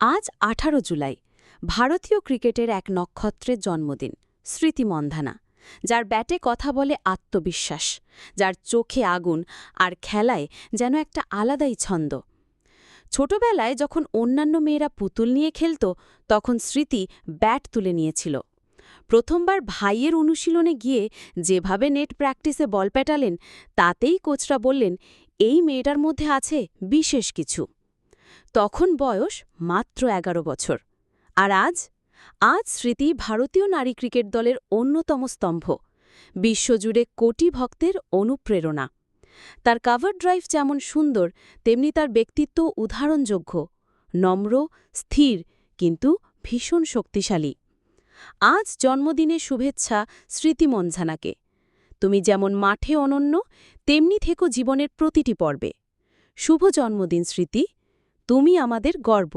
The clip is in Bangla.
আজ ১৮ জুলাই ভারতীয় ক্রিকেটের এক নক্ষত্রের জন্মদিন স্মৃতি মন্ধানা, যার ব্যাটে কথা বলে আত্মবিশ্বাস, যার চোখে আগুন আর খেলায় যেন একটা আলাদাই ছন্দ। ছোটবেলায় যখন অন্যান্য মেয়েরা পুতুল নিয়ে খেলত, তখন স্মৃতি ব্যাট তুলে নিয়েছিল। প্রথমবার ভাইয়ের অনুশীলনে গিয়ে যেভাবে নেট প্র্যাকটিসে বল পেটালেন, তাতেই কোচরা বললেন এই মেয়েটার মধ্যে আছে বিশেষ কিছু। তখন বয়স মাত্র ১১ বছর। আর আজ স্মৃতি ভারতীয় নারী ক্রিকেট দলের অন্যতম স্তম্ভ, বিশ্বজুড়ে কোটি ভক্তের অনুপ্রেরণা। তার কভার ড্রাইভ যেমন সুন্দর, তেমনি তার ব্যক্তিত্ব উদাহরণযোগ্য, নম্র, স্থির, কিন্তু ভীষণ শক্তিশালী। আজ জন্মদিনের শুভেচ্ছা স্মৃতি মন্ধানাকে। তুমি যেমন মাঠে অনন্য, তেমনি থেকো জীবনের প্রতিটি পর্বে। শুভ জন্মদিন স্মৃতি, তুমি আমাদের গর্ব।